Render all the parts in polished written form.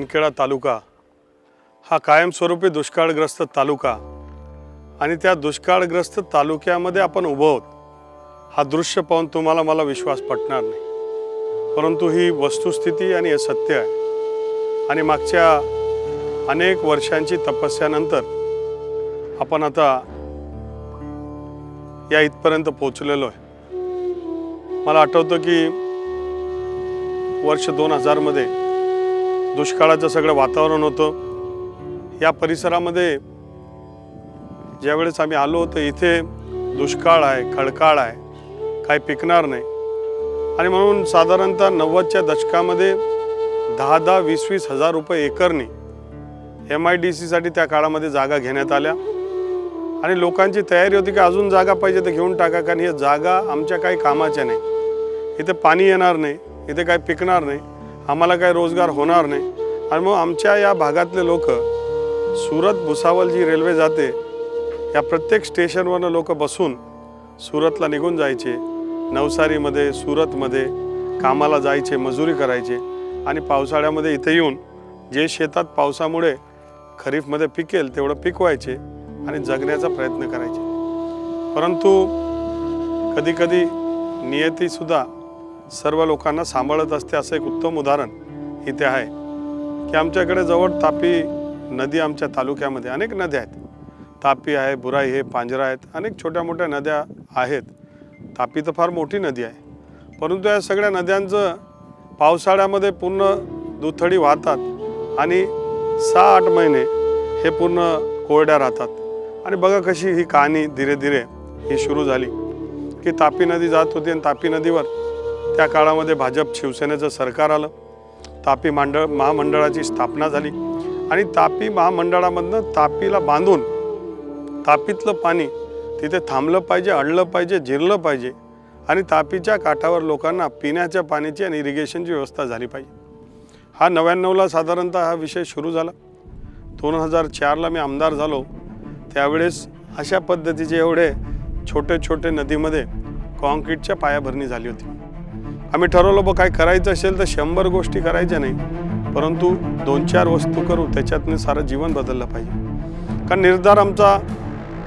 शिंदखेडा तालुका हा कायमस्वरूपी दुष्काळग्रस्त तालुका आणि त्या दुष्काळग्रस्त तालुक्यामध्ये आपण उभं आहोत हा दृश्य पाहून तुम्हाला मला विश्वास पटणार नाही, परंतु ही वस्तुस्थिती आणि हे सत्य आहे। आणि मागच्या अनेक वर्षांची तपस्यानंतर आपण आता या इथपर्यंत पोहोचलेलो आहे। मला आठवतं की वर्ष 2000 मध्ये दुष्काळाचं सगळं वातावरण होतं। या परिसरामध्ये ज्यावेळेस आम्ही आलो तर इथे दुष्काळ आहे, खडकाळ आहे, काही पिकणार नाही आणि म्हणून साधारणतः 90च्या दशकामध्ये 10-10, 20-20 हजार रुपये एकरनी MIDC साठी त्या काळामध्ये जागा घेण्यात आल्या आणि लोकांची तयारी होती की अजून जागा पाहिजे तर घेऊन टाका, कारण ही जागा आमच्या काही कामाच्या नाही। इथे पाणी येणार नाही, इथे काही पिकणार नाही, आम्हाला काही रोजगार होणार नाही। आणि मग आमच्या या भागातले लोक सुरत भुसावळ जी रेल्वे जाते या प्रत्येक स्टेशनवरनं लोक बसून सुरतला निघून जायचे, नवसारीमध्ये सुरतमध्ये कामाला जायचे, मजुरी करायचे आणि पावसाळ्यामध्ये इथे येऊन जे शेतात पावसामुळे खरीफमध्ये पिकेल तेवढं पिकवायचे आणि जगण्याचा प्रयत्न करायचे। परंतु कधीकधी नियतीसुद्धा सर्व लोकांना सांभाळत असते। असं एक उत्तम उदाहरण इथे आहे की आमच्याकडे जवळ तापी नदी, आमच्या तालुक्यामध्ये अनेक नद्या आहेत, तापी आहे, बुराई आहे, पांजरा आहेत, अनेक छोट्या मोठ्या नद्या आहेत। तापी तर फार मोठी नदी आहे, परंतु या सगळ्या नद्यांचं पावसाळ्यामध्ये पूर्ण दुथडी वाहतात आणि 6-8 महिने हे पूर्ण कोरड्या राहतात। आणि बघा कशी ही कहाणी धीरे धीरे ही सुरू झाली की तापी नदी जात होती आणि तापी नदीवर त्या काळामध्ये भाजप शिवसेनेचं सरकार आलं, तापी महामंडळाची स्थापना झाली आणि तापी महामंडळामधनं तापीला बांधून तापीतलं पाणी तिथे थांबलं पाहिजे, अडलं पाहिजे, जिरलं पाहिजे आणि तापीच्या काठावर लोकांना पिण्याच्या पाण्याची आणि इरिगेशनची व्यवस्था झाली पाहिजे। हा 99ला साधारणतः हा विषय सुरू झाला। 2004ला मी आमदार झालो, त्यावेळेस अशा पद्धतीचे एवढे छोटे छोटे नदीमध्ये कॉन्क्रीटच्या पायाभरणी झाली होती। आम्ही ठरवलं काय करायचं असेल तर 100 गोष्टी करायच्या नाही, परंतु 2-4 वस्तू करू, त्याच्यातनं सारं जीवन बदललं पाहिजे। कारण निर्धार आमचा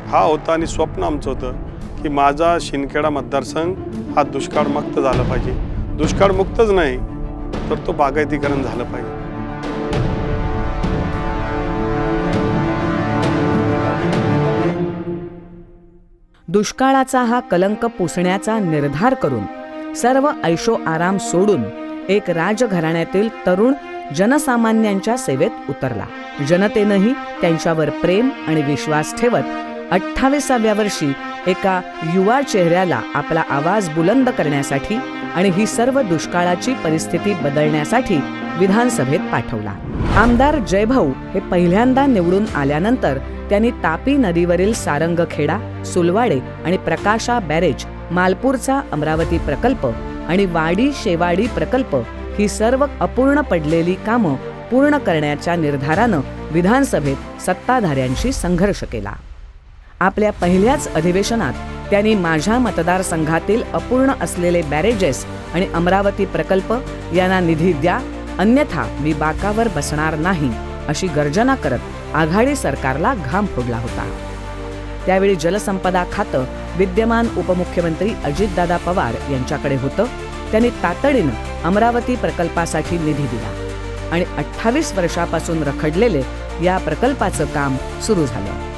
हा होता आणि स्वप्न आमचं होतं की माझा शिंदखेडा मतदारसंघ हा दुष्काळमुक्त झाला पाहिजे। दुष्काळमुक्तच नाही तर तो बागायतीकरण झालं पाहिजे। दुष्काळाचा हा कलंक पुसण्याचा निर्धार करून सर्व ऐशो आराम सोडून एक राजघराण्यातील तरुण जनसामान्यांच्या सेवेत उतरला। जनतेनंही त्यांच्यावर प्रेम आणि विश्वास ठेवत 28व्या वर्षी एका युवा चेहऱ्याला आपला आवाज बुलंद करण्यासाठी आणि ही सर्व दुष्काळाची परिस्थिती बदलण्यासाठी विधानसभेत पाठवला। आमदार जयभाऊ हे पहिल्यांदा निवडून आल्यानंतर त्यांनी तापी नदीवरील सारंगखेडा, सुलवाडे आणि प्रकाशा बॅरेज, मालपूरचा अमरावती प्रकल्प आणि वाडी शेवाडी प्रकल्प ही सर्व अपूर्ण पडलेली कामं पूर्ण करण्याच्या निर्धारानं विधानसभेत सत्ताधाऱ्यांशी संघर्ष केला। आपल्या पहिल्याच अधिवेशनात त्यांनी माझ्या मतदारसंघातील अपूर्ण असलेले बॅरेजेस आणि अमरावती प्रकल्प यांना निधी द्या, अन्यथा मी बाकावर बसणार नाही अशी गर्जना करत आघाडी सरकारला घाम फोडला होता। त्यावेळी जलसंपदा खातं विद्यमान उपमुख्यमंत्री अजितदादा पवार यांच्याकडे होतं। त्यांनी तातडीनं अमरावती प्रकल्पासाठी निधी दिला आणि 28 वर्षापासून रखडलेले या प्रकल्पाचं काम सुरू झालं।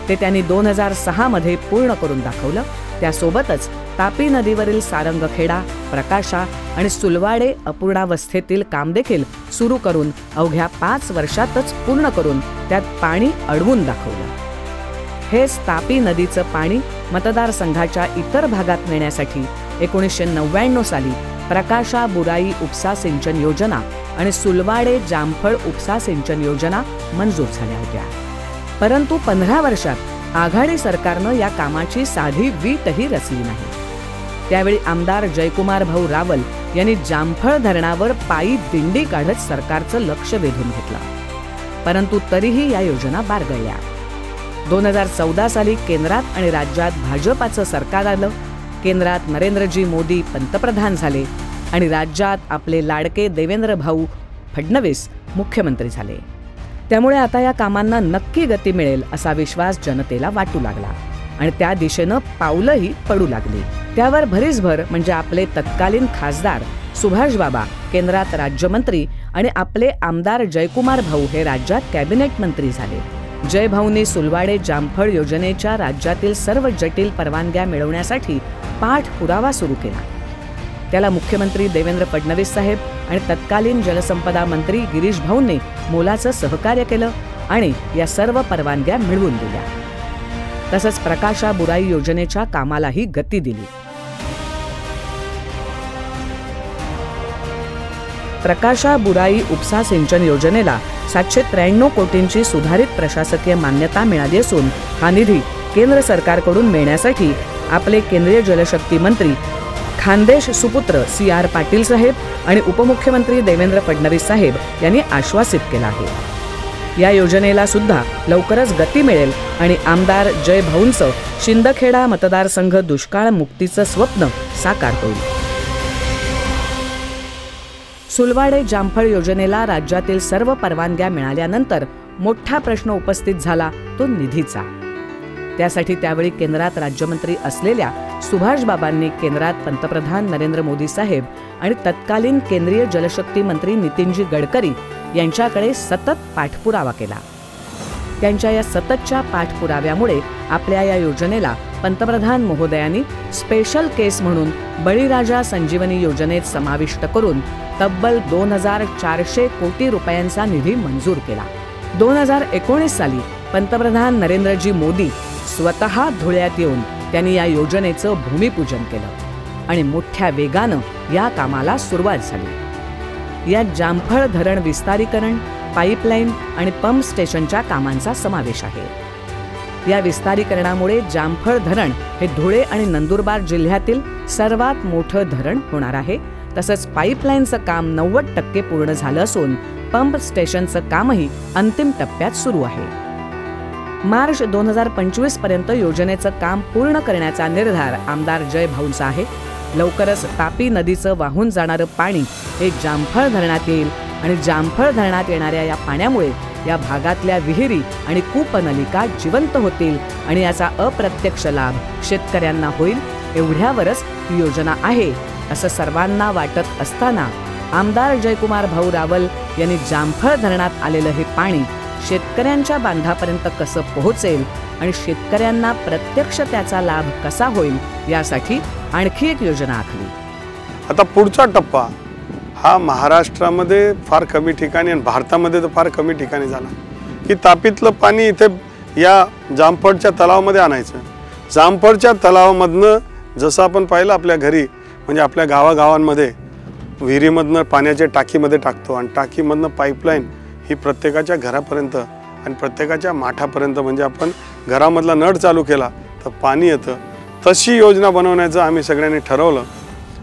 ते त्यांनी 2006 मध्ये पूर्ण करून दाखवलं। त्यासोबतच तापी नदीवरील सारंगखेडा, प्रकाशा आणि सुलवाडे अपूर्णावस्थेतील काम देखील सुरू करून अवघ्या 5 वर्षातच पूर्ण करून त्यात पाणी अडवून दाखवलं। हेच तापी नदीचं पाणी मतदारसंघाच्या इतर भागात नेण्यासाठी 1999 साली प्रकाशा बुराई उपसा सिंचन योजना आणि सुलवाडे जामफळ उपसा सिंचन योजना मंजूर झाल्या होत्या। परंतु 15 वर्षात आघाडी सरकारनं या कामाची साधी वीटही रचली नाही। त्यावेळी आमदार जयकुमार भाऊ रावल यांनी जामफळ धरणावर पायी दिंडी काढत सरकारचं लक्ष वेधून घेतलं, परंतु तरीही या योजना बारगळल्या। 2014 साली केंद्रात आणि राज्यात भाजपाचं सरकार आलं। केंद्रात नरेंद्रजी मोदी पंतप्रधान झाले आणि राज्यात आपले लाडके देवेंद्र भाऊ फडणवीस मुख्यमंत्री झाले. त्यामुळे आता या कामांना नक्की गती मिळेल असा विश्वास जनतेला वाटू लागला आणि त्या दिशेनं पावलंही पडू लागली. त्यावर भरीसभर म्हणजे आपले तत्कालीन खासदार सुभाष बाबा केंद्रात राज्यमंत्री आणि आपले आमदार जयकुमार भाऊ हे राज्यात कॅबिनेट मंत्री झाले. जयभाऊंनी सुलवाडे जामफळ योजनेच्या राज्यातील सर्व जटिल परवानग्या मिळवण्यासाठी पाठपुरावा सुरू केला. त्याला मुख्यमंत्री देवेंद्र फडणवीस साहेब आणि तत्कालीन जलसंपदा मंत्री गिरीश भाऊंनी मोलाचं सहकार्य केलं आणि या सर्व परवानग्या मिळवून दिल्या. तसंच प्रकाशा बुराई योजनेच्या कामालाही गती दिली. प्रकाशा बुराई उपसा सिंचन योजनेला 793 कोटींची सुधारित प्रशासकीय मान्यता मिळाली असून हा निधी केंद्र सरकारकडून मिळण्यासाठी आपले केंद्रीय जलशक्ती मंत्री खानदेश सुपुत्र CR पाटील साहेब आणि उपमुख्यमंत्री देवेंद्र फडणवीस साहेब यांनी आश्वासित केलं आहे. या योजनेला सुद्धा लवकरच गती मिळेल आणि आमदार जय भाऊंचं शिंदखेडा मतदारसंघ दुष्काळ मुक्तीचं स्वप्न साकार होईल. सुलवाडे जामफळ योजनेला राज्यातील सर्व परवानग्या मिळाल्यानंतर मोठा प्रश्न उपस्थित झाला तो निधीचा. त्यासाठी त्यावेळी केंद्रात राज्यमंत्री असलेल्या सुभाष बाबांनी केंद्रात पंतप्रधान नरेंद्र मोदी साहेब आणि तत्कालीन केंद्रीय जलशक्ती मंत्री नितीनजी गडकरी यांच्याकडे सतत पाठपुरावा केला. त्यांच्या या सततच्या पाठपुराव्यामुळे आपल्या या योजनेला पंतप्रधान महोदयांनी स्पेशल केस म्हणून बळीराजा संजीवनी योजनेत समाविष्ट करून तब्बल 2400 कोटी रुपयांचा निधी मंजूर केला. 2019 साली पंतप्रधान नरेंद्रजी मोदी स्वतः धुळ्यात येऊन त्यांनी या योजनेचं भूमिपूजन केलं आणि मोठ्या वेगानं या कामाला सुरुवात झाली. यात जामफळ धरण विस्तारीकरण, पाईपलाईन आणि पंप स्टेशनच्या कामांचा समावेश आहे. या विस्तारीकरणामुळे जामफळ धरण हे धुळे आणि नंदुरबार जिल्ह्यातील सर्वात मोठं धरण होणार आहे. तसंच पाईपलाईनचं काम 90% पूर्ण झालं असून पंप स्टेशनचं कामही अंतिम टप्प्यात सुरू आहे. मार्च 2025 पर्यंत योजनेचं काम पूर्ण करण्याचा निर्धार आमदार जय भाऊंचा आहे. लवकरच तापी नदीचं वाहून जाणारं पाणी हे जामफळ धरणात येईल आणि जामफळ धरणात येणाऱ्या या पाण्यामुळे या भागातल्या विहिरी आणि कूपनलिका जिवंत होतील आणि याचा अप्रत्यक्ष लाभ शेतकऱ्यांना होईल. एवढ्यावरच ही योजना आहे असं सर्वांना वाटत असताना आमदार जयकुमार भाऊ रावल यांनी जामफळ धरणात आलेलं हे पाणी शेतकऱ्यांच्या बांधापर्यंत कसं पोहोचेल आणि शेतकऱ्यांना प्रत्यक्ष त्याचा लाभ कसा होईल यासाठी आणखी एक योजना आखली. आता पुढचा टप्पा हा महाराष्ट्रामध्ये फार कमी ठिकाणी आणि भारतामध्ये तर फार कमी ठिकाणी झाला की तापीतलं पाणी इथे या जामफळच्या तलावामध्ये आणायचं. जामफळच्या तलावामधनं जसं आपण पाहिलं आपल्या घरी म्हणजे आपल्या गावागावांमध्ये विहिरीमधनं पाण्याच्या टाकीमध्ये टाकतो आणि टाकीमधनं पाईपलाईन ही प्रत्येकाच्या घरापर्यंत आणि प्रत्येकाच्या माठापर्यंत म्हणजे आपण घरामधला नळ चालू केला तर पाणी येतं. तशी योजना बनवण्याचं आम्ही सगळ्यांनी ठरवलं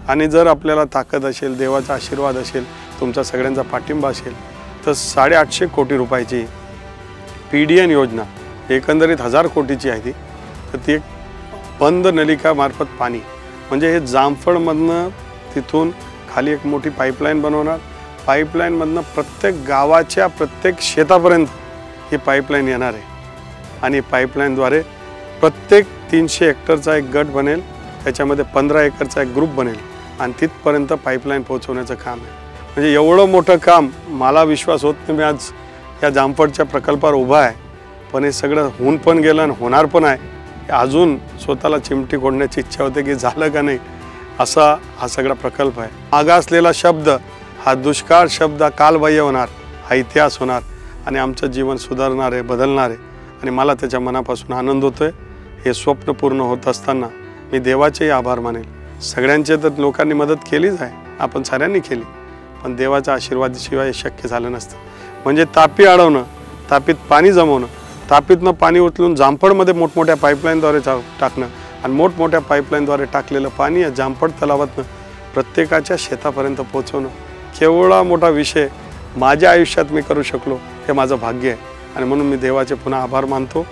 आणि जर आपल्याला ताकद असेल, देवाचा आशीर्वाद असेल, तुमचा सगळ्यांचा पाठिंबा असेल तर 850 कोटी रुपयाची PDN योजना एकंदरीत 1000 कोटीची आहे ती. तर ती एक बंद नलिकामार्फत पाणी म्हणजे हे जामफळमधनं तिथून खाली एक मोठी पाईपलाईन बनवणार. पाईपलाईनमधनं प्रत्येक गावाच्या प्रत्येक शेतापर्यंत ही पाईपलाईन येणार आहे आणि पाईपलाईनद्वारे प्रत्येक 300 हेक्टरचा एक गट बनेल, त्याच्यामध्ये 15 एकरचा एक ग्रुप बनेल आणि तिथपर्यंत पाईपलाईन पोहोचवण्याचं काम आहे. म्हणजे एवढं मोठं काम मला विश्वास होत नाही मी आज या जामफळच्या प्रकल्पावर उभा आहे. पण हे सगळं होऊन पण गेलं आणि होणार पण आहे. अजून स्वतःला चिमटी कोडण्याची इच्छा होते की झालं का नाही असा हा सगळा प्रकल्प आहे. मागासलेला शब्द हा दुष्काळ शब्द कालबाह्य होणार, हा इतिहास होणार आणि आमचं जीवन सुधारणार आहे, बदलणार आहे आणि मला त्याच्या मनापासून आनंद होतोय. हे स्वप्न पूर्ण होत असताना मी देवाचेही आभार मानेल. सगळ्यांचे तर लोकांनी मदत केलीच आहे, आपण साऱ्यांनी केली, पण देवाच्या आशीर्वादाशिवाय शक्य झालं नसतं. म्हणजे तापी अडवणं, तापीत पाणी जमवणं, तापीतनं पाणी उचलून जामफळमध्ये मोठमोठ्या पाईपलाईनद्वारे टाकणं आणि मोठमोठ्या पाईपलाईनद्वारे टाकलेलं पाणी या जामफळ तलावातनं प्रत्येकाच्या शेतापर्यंत पोहोचवणं केवढा मोठा विषय माझ्या आयुष्यात मी करू शकलो हे माझं भाग्य आहे आणि म्हणून मी देवाचे पुन्हा आभार मानतो.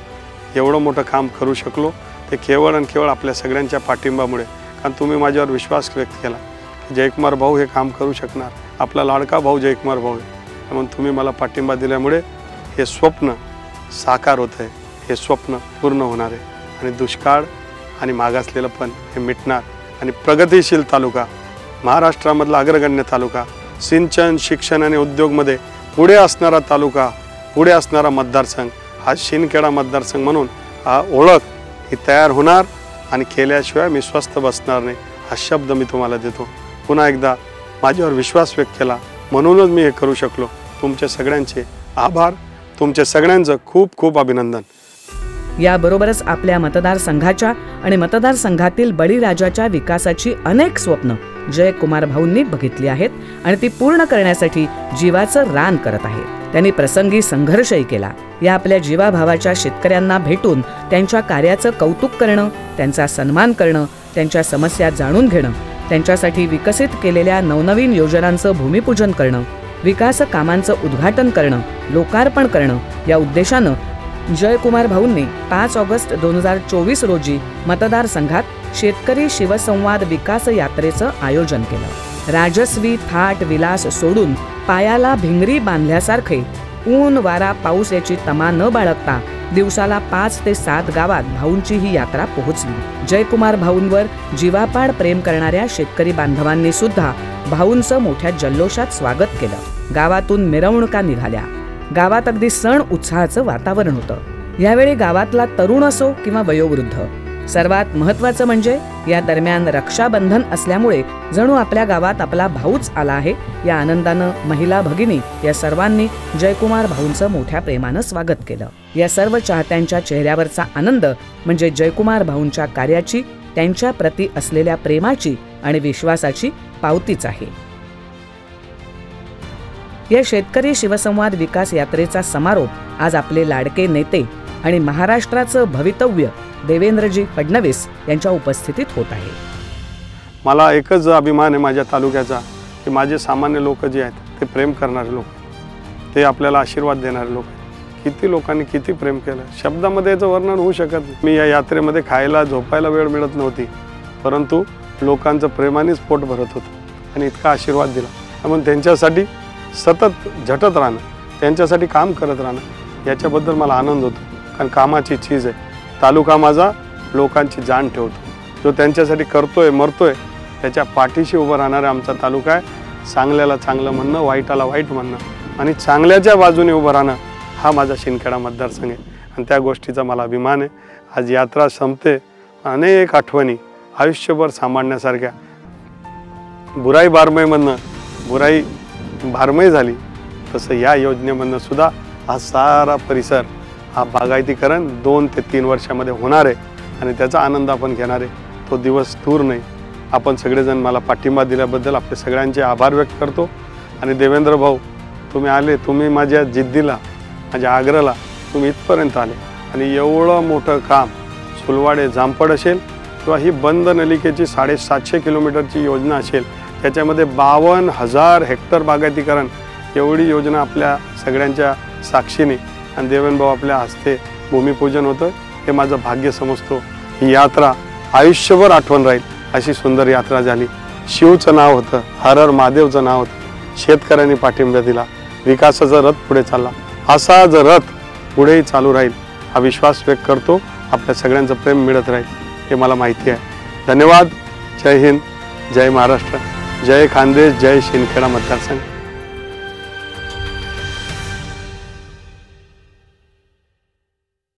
एवढं मोठं काम करू शकलो ते केवळ आणि केवळ आपल्या सगळ्यांच्या पाठिंबामुळे. कारण तुम्ही माझ्यावर विश्वास व्यक्त केला की जयकुमार भाऊ हे काम करू शकणार. आपला लाडका भाऊ जयकुमार भाऊ आहे म्हणून तुम्ही मला पाठिंबा दिल्यामुळे हे स्वप्न साकार होत आहे, हे स्वप्न पूर्ण होणार आहे आणि दुष्काळ आणि मागासलेलं पण हे मिटणार आणि प्रगतिशील तालुका, महाराष्ट्रामधला अग्रगण्य तालुका, सिंचन, शिक्षण आणि उद्योगमध्ये पुढे असणारा तालुका, पुढे असणारा मतदारसंघ, हा शिंदखेडा मतदारसंघ म्हणून हा ओळख ही तयार होणार आणि केल्याशिवाय मी स्वस्थ बसणार नाही, हा शब्द मी तुम्हाला देतो. पुन्हा एकदा माझ्यावर विश्वास व्यक्त केला म्हणूनच मी हे करू शकलो. तुमचे सगळ्यांचे आभार, तुमचे सगळ्यांचं खूप खूप अभिनंदन. याबरोबरच आपल्या मतदारसंघाच्या आणि मतदारसंघातील बळीराजाच्या विकासाची अनेक स्वप्न जयकुमार भाऊंनी बघितली आहेत आणि ती पूर्ण करण्यासाठी जीवाचं रान करत आहेत. त्यांनी प्रसंगी संघर्षही केला. या आपल्या जीवाभावाच्या शेतकऱ्यांना भेटून त्यांच्या कार्याचं कौतुक करणं, त्यांचा सन्मान करणं, त्यांच्या समस्या जाणून घेणं, त्यांच्यासाठी विकसित केलेल्या नवनवीन योजनांचं भूमिपूजन करणं, विकास कामांचं उद्घाटन करणं, लोकार्पण करणं या उद्देशानं जयकुमार भाऊंनी 5 ऑगस्ट 2024 रोजी मतदारसंघात शेतकरी शिवसंवाद विकास यात्रेचं आयोजन केलं. राजस्वी थाट विलास सोडून पायाला भिंगरी बांधल्यासारखे ऊन वारा पाऊस याची तमा न बाळगता दिवसाला 5 ते 7 गावात भाऊंची ही यात्रा पोहोचली. जयकुमार भाऊंवर जीवापाड प्रेम करणाऱ्या शेतकरी बांधवांनी सुद्धा भाऊंचं मोठ्या जल्लोषात स्वागत केलं. गावातून मिरवणुका निघाल्या. गावात अगदी सण उत्साहाचं वातावरण होतं. यावेळी गावातला तरुण असो किंवा वयोवृद्ध, सर्वात महत्त्वाचं म्हणजे या दरम्यान रक्षाबंधन असल्यामुळे जणू आपल्या गावात आपला भाऊच आला आहे या आनंदानं महिला भगिनी या सर्वांनी जयकुमार भाऊंचं मोठ्या प्रेमानं स्वागत केलं. या सर्व चाहत्यांच्या चेहऱ्यावरचा आनंद म्हणजे जयकुमार भाऊंच्या कार्याची, त्यांच्या प्रती असलेल्या प्रेमाची आणि विश्वासाची पावतीच आहे. या शेतकरी शिवसंवाद विकास यात्रेचा समारोप आज आपले लाडके नेते आणि महाराष्ट्राचं भवितव्य देवेंद्रजी फडणवीस यांच्या उपस्थितीत होत आहे. मला एकच अभिमान आहे माझ्या तालुक्याचा की माझे सामान्य लोक जे आहेत ते प्रेम करणारे लोक, ते आपल्याला आशीर्वाद देणारे लोक. किती लोकांनी किती प्रेम केलं, शब्दामध्ये याचं वर्णन होऊ शकत नाही. मी या यात्रेमध्ये खायला झोपायला वेळ मिळत नव्हती, परंतु लोकांचं प्रेमानेच पोट भरत होतं आणि इतका आशीर्वाद दिला. म्हणून त्यांच्यासाठी सतत झटत राहणं, त्यांच्यासाठी काम करत राहणं याच्याबद्दल मला आनंद होतो. कारण कामाची चीज आहे. तालुका माझा लोकांची जाण ठेवतो. जो त्यांच्यासाठी करतोय, मरतोय, त्याच्या पाठीशी उभं राहणारा आमचा तालुका आहे. चांगल्याला चांगलं म्हणणं, वाईटाला वाईट म्हणणं आणि चांगल्याच्या बाजूने उभं राहणं हा माझा शिंदखेडा मतदारसंघ आहे आणि त्या गोष्टीचा मला अभिमान आहे. आज यात्रा संपते, अनेक आठवणी आयुष्यभर सांभाळण्यासारख्या. बुराई बारमयमधनं बुराई भारमय झाली, तसं या योजनेमधनं सुद्धा हा सारा परिसर, हा बागायतीकरण 2 ते 3 वर्षामध्ये होणार आहे आणि त्याचा आनंद आपण घेणार आहे. तो दिवस दूर नाही. आपण सगळेजण मला पाठिंबा दिल्याबद्दल आपले सगळ्यांचे आभार व्यक्त करतो. आणि देवेंद्र भाऊ, तुम्ही आले, तुम्ही माझ्या जिद्दीला, माझ्या आग्रहाला तुम्ही इथपर्यंत आले आणि एवढं मोठं काम सुलवाडे जामपड असेल किंवा ही बंद नलिकेची 750 किलोमीटरची योजना असेल, त्याच्यामध्ये 52,000 हेक्टर बागायतीकरण एवढी योजना आपल्या सगळ्यांच्या साक्षीने आणि देवेंद्र भाऊ आपल्या हस्ते भूमिपूजन होतं, हे माझं भाग्य समजतो. ही यात्रा आयुष्यभर आठवण राहील अशी सुंदर यात्रा झाली. शिवचं नाव होतं, हर हर महादेवचं नाव होतं. शेतकऱ्यांनी पाठिंबा दिला, विकासाचा रथ पुढे चालला. असा जर रथ पुढेही चालू राहील हा विश्वास व्यक्त करतो. आपल्या सगळ्यांचं प्रेम मिळत राहील हे मला माहिती आहे. धन्यवाद. जय हिंद, जय महाराष्ट्र, जय खानदेश, जय शिंदखेडा मतदारसंघ.